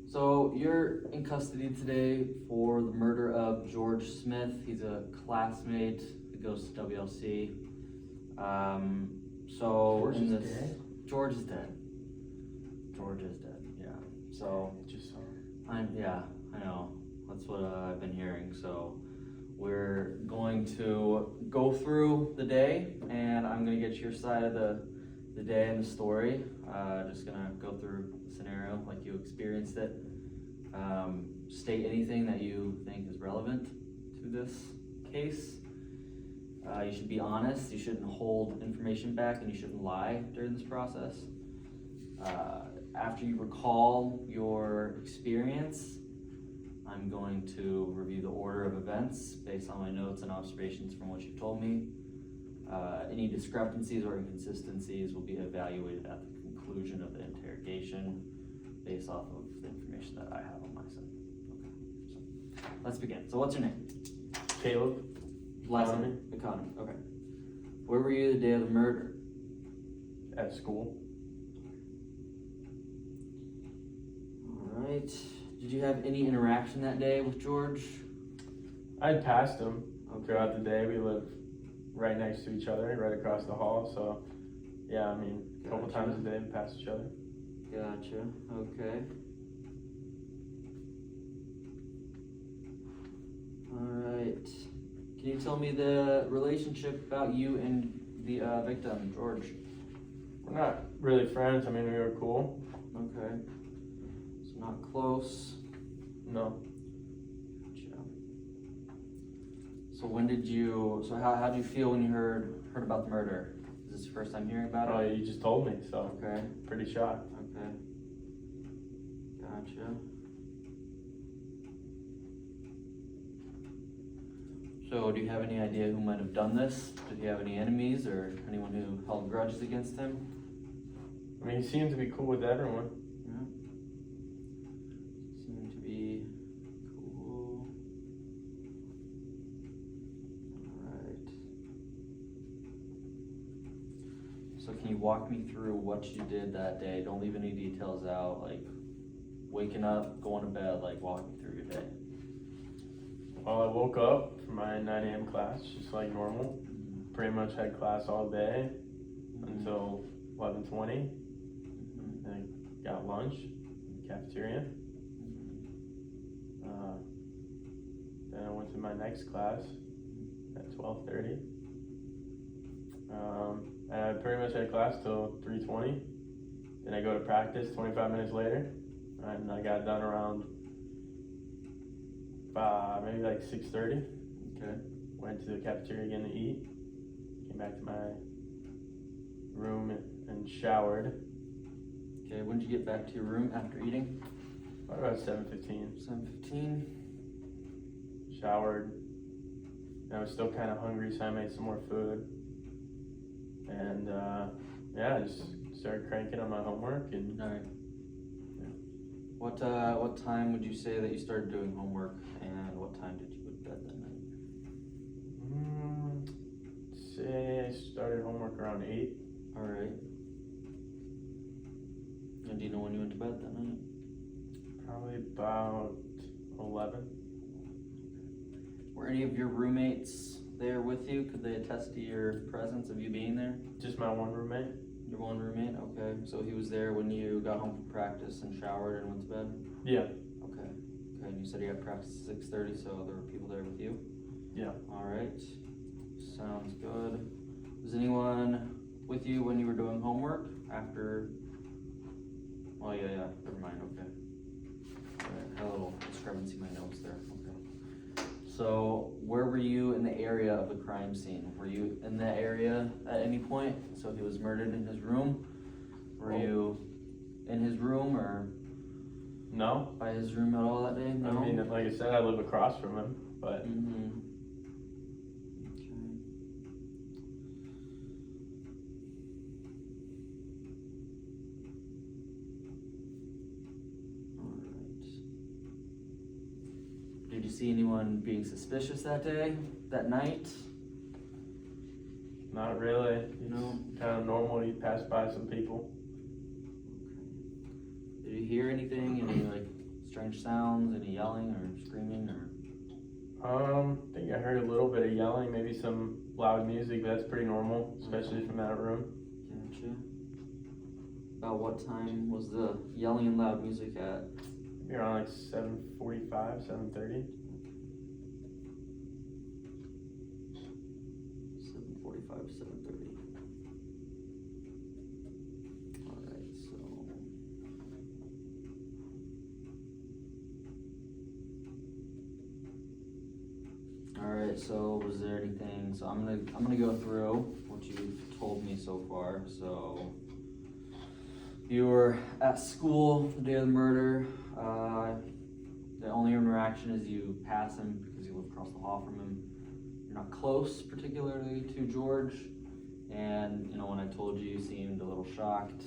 So you're in custody today for the murder of George Smith. He's a classmate that goes to WLC. George is dead? George is dead. George is dead. Yeah. So Just saw. I know. That's what I've been hearing. So we're going to go through the day, and I'm gonna get your side of the day and the story. Just gonna go through the scenario like you experienced it. State anything that you think is relevant to this case. You should be honest. You shouldn't hold information back, and you shouldn't lie during this process. After you recall your experience, I'm going to review the order of events based on my notes and observations from what you've told me. Any discrepancies or inconsistencies will be evaluated at the conclusion of the interrogation based off of the information that I have on my side. Okay, so let's begin. So what's your name? Caleb. Last name? Economy. Okay. Where were you the day of the murder? At school. Alright. Did you have any interaction that day with George? I passed him throughout the day. We live right next to each other, right across the hall. So, yeah, I mean, a couple times a day we pass each other. Gotcha. Okay. Alright. Can you tell me the relationship about you and the victim, George? We're not really friends. I mean, we were cool. Okay. So not close. No. Gotcha. So how did you feel when you heard about the murder? Is this your first time hearing about Oh, it? you just told me, so Okay. pretty shocked. Okay. Gotcha. So do you have any idea who might have done this? Did he have any enemies or anyone who held grudges against him? I mean, he seemed to be cool with everyone. Yeah. Seem to be cool. Alright. So can you walk me through what you did that day? Don't leave any details out, like waking up, going to bed, like walk me through your day. Well, I woke up for my 9 a.m. class, just like normal. Pretty much had class all day until 11:20. Then I got lunch in the cafeteria. Then I went to my next class at 12:30. And I pretty much had class till 3:20. Then I go to practice 25 minutes later, and I got done around maybe like 6:30. Okay. Went to the cafeteria again to eat. Came back to my room and showered. Okay, when did you get back to your room after eating? About 7:15. 7:15. Showered. And I was still kind of hungry, so I made some more food. And I just started cranking on my homework. And Alright. What time would you say that you started doing homework, and what time did you go to bed that night? Say I started homework around 8. Alright. And do you know when you went to bed that night? Probably about 11. Were any of your roommates there with you? Could they attest to your presence of you being there? Just my one roommate. Your one roommate? Okay. So he was there when you got home from practice and showered and went to bed? Yeah. Okay. Okay, and you said you had practice at 6:30, so there were people there with you? Yeah. Alright. Sounds good. Was anyone with you when you were doing homework after? Oh yeah, never mind, okay. Alright, I had a little discrepancy in my notes there, okay. So, where were you in the area of the crime scene? Were you in that area at any point? So he was murdered in his room? Were you in his room or No. by his room at all that day? No? I mean, like I said, I live across from him, but Mm-hmm. Did you see anyone being suspicious that day, that night? not really. No. Kind of normal. You pass by some people. Did you hear anything? Any like strange sounds, any yelling or screaming or? I think I heard a little bit of yelling, maybe some loud music, but that's pretty normal, especially from that room. Gotcha. About what time was the yelling and loud music at? Maybe around like 7:45, 7:30. 7:45, 7:30. Alright, so. Alright, so was there anything, so I'm gonna go through what you've told me so far. So you were at school the day of the murder. The only interaction is you pass him because you live across the hall from him. You're not close particularly to George, and you know when I told you, you seemed a little shocked.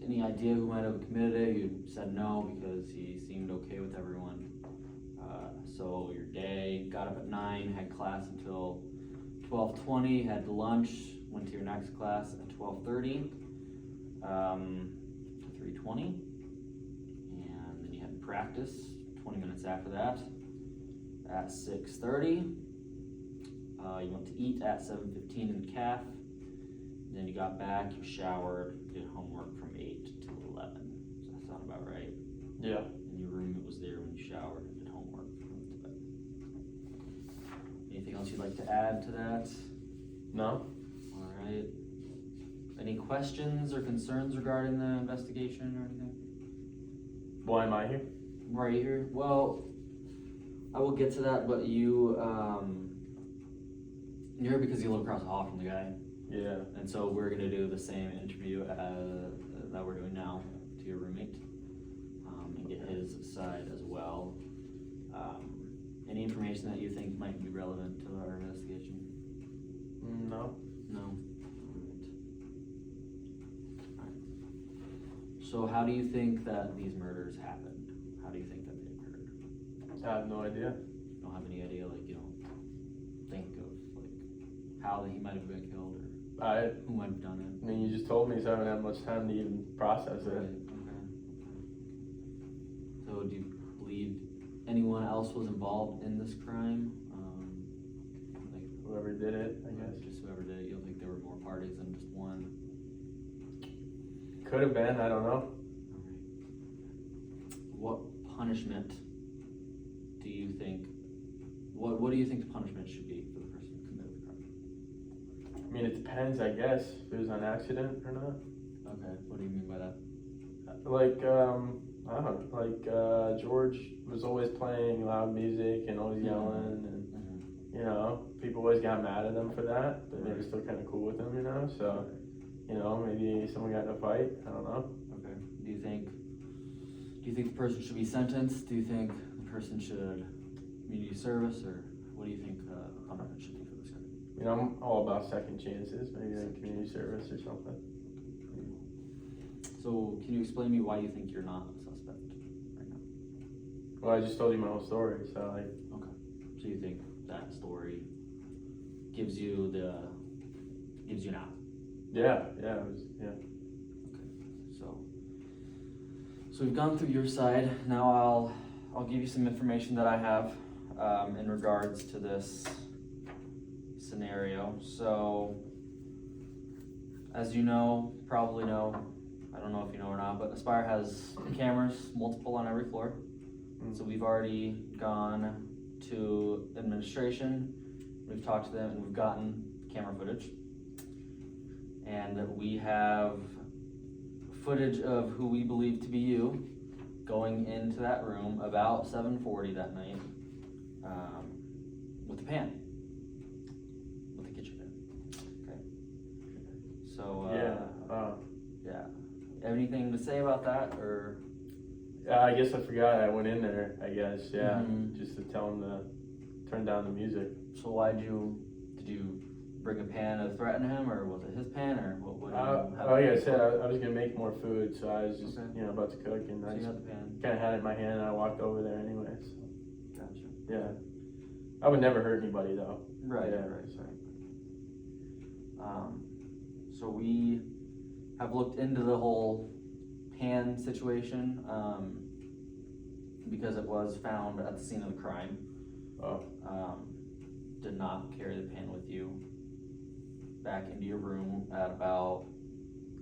Any idea who might have committed it? You said no because he seemed okay with everyone. So your day, got up at 9, had class until 12:20, had lunch, went to your next class at 12:30 to 3:20, and then you had practice 20 minutes after that at 6:30. You went to eat at 7:15 in the caf. Then you got back, you showered, did homework from 8 to 11. Does that sound about right? Yeah. And your roommate was there when you showered and did homework. Anything else you'd like to add to that? No. Alright. Any questions or concerns regarding the investigation or anything? Why am I here? Right here? Well, I will get to that, but you're here because you live across the hall from the guy. Yeah. And so we're gonna do the same interview that we're doing now to your roommate, and get his side as well. Any information that you think might be relevant to our investigation? No. No. Alright. So how do you think that these murders happened? How do you think that they occurred? I have no idea. You don't have any idea, like you don't think of like how he might have been killed or who might have done it? I mean, you just told me, so I haven't had much time to even process it. Right, okay. So do you believe anyone else was involved in this crime? Like Whoever did it, I guess. Just whoever did it. You don't think there were more parties than just one? Could have been, I don't know. Alright. What punishment do you think, what do you think the punishment should be for the person who committed the crime? I mean, it depends, I guess, if it was an accident or not. Okay, what do you mean by that? Like, I don't know, like, George was always playing loud music and always yelling, and, you know, people always got mad at him for that, but they were still kind of cool with him, you know, so, you know, maybe someone got in a fight, I don't know. Okay, do you think the person should be sentenced? Do you think the person should community service, or what do you think the punishment should be for this guy? You know, I'm all about second chances, maybe like community service or something. So, can you explain to me why you think you're not a suspect right now? Well, I just told you my whole story, so like. Okay. So you think that story gives you an out? Yeah, yeah, it was, yeah. Okay. So we've gone through your side. Now I'll give you some information that I have in regards to this scenario. So, as you know, probably know, I don't know if you know or not, but Aspire has cameras, multiple on every floor. So we've already gone to administration, we've talked to them, and we've gotten camera footage. And we have footage of who we believe to be you going into that room about 7:40 that night with a pan, with a kitchen pan. Okay. So, yeah. Anything to say about that, or? Yeah, I guess I forgot I went in there, I guess, yeah, Mhm. just to tell him to turn down the music. So did you bring a pan to threaten him, or was it his pan, or what? Like I said, I was gonna make more food, so I was just, Okay. you know, about to cook, and So I you just had the pan. kinda had it in my hand, and I walked over there anyway, so, Gotcha. yeah. I would never hurt anybody, though. Right, Yeah. right. So we have looked into the whole pan situation, because it was found at the scene of the crime. Oh, Did not carry the pan with you back into your room at about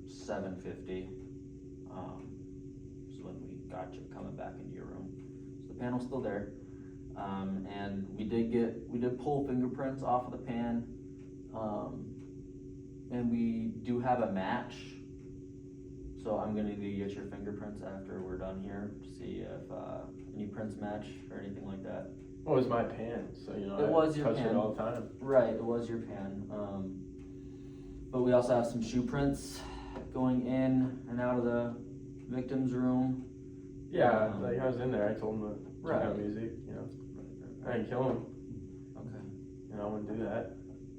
7:50. Is when we got you coming back into your room. So the pan was still there. And we did pull fingerprints off of the pan. And we do have a match. So I'm gonna need to get your fingerprints after we're done here to see if any prints match or anything like that. well, it was my pan, so you know It was your touch pan. it all the time. Right, it was your pan. But we also have some shoe prints going in and out of the victim's room. Yeah, like I was in there. I told him to check out Right. music. You know, I didn't kill him. Okay. You know, I wouldn't do that.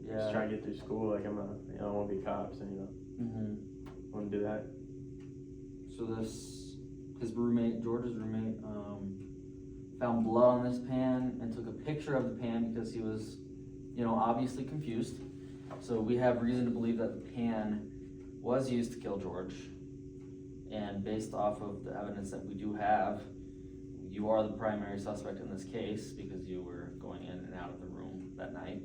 Just try to get through school. Like I want to be cops, and wouldn't do that. So George's roommate, found blood on this pan and took a picture of the pan because he was, obviously confused. So we have reason to believe that the pan was used to kill George. And based off of the evidence that we do have, you are the primary suspect in this case because you were going in and out of the room that night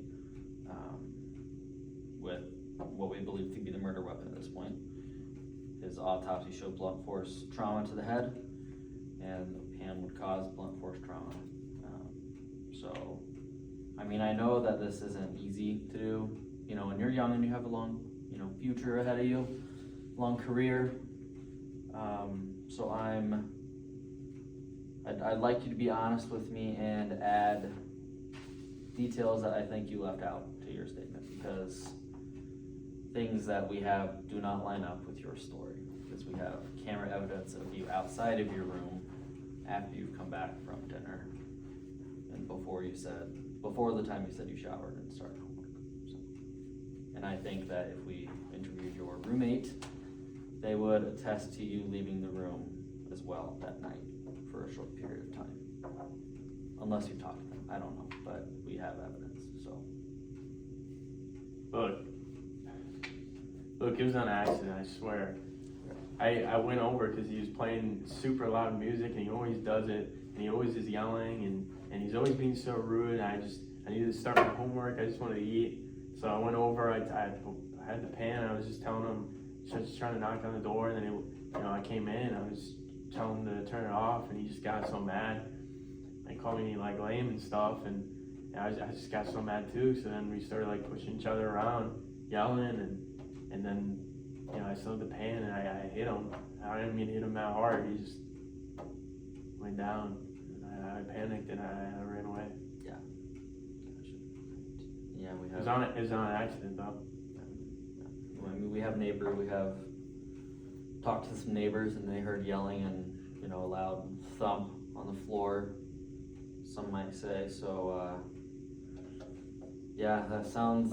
with what we believe to be the murder weapon at this point. His autopsy showed blunt force trauma to the head, and the pan would cause blunt force trauma. So, I know that this isn't easy to do. When you're young and you have a long, future ahead of you, long career. So I'd like you to be honest with me and add details that I think you left out to your statement, because things that we have do not line up with your story, because we have camera evidence of you outside of your room after you've come back from dinner and before the time you said you showered and started homework. So, and I think that if we interviewed your roommate, they would attest to you leaving the room as well that night for a short period of time. Unless you talked to them, I don't know, but we have evidence, so. Look, it was on accident, I swear. I went over because he was playing super loud music, and he always does it, and he always is yelling, and he's always being so rude. I needed to start my homework. I just wanted to eat, so I went over. I had the pan. I was just telling him, just trying to knock on the door, and then I came in. I was telling him to turn it off, and he just got so mad. He called me like lame and stuff, and I just got so mad too. So then we started like pushing each other around, yelling, and then I slid the pan and I hit him. I didn't mean to hit him that hard. He just went down. And I panicked and I ran away. Yeah. Yeah, we have. It was on an accident though. We have talked to some neighbors, and they heard yelling and a loud thump on the floor, some might say. So yeah, that sounds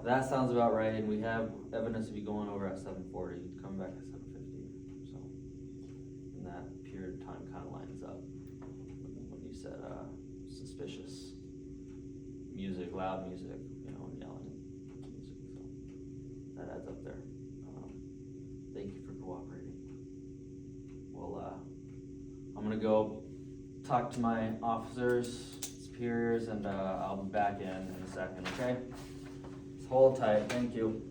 about right. And we have evidence of you going over at 7:40, coming back at 7:50. So, and that period of time kind of lines up when you said suspicious music, loud music, and yelling music. So that adds up there. Thank you for cooperating. Well, I'm gonna go talk to my officers, superiors, and I'll be back in a second, okay? Just hold tight, thank you.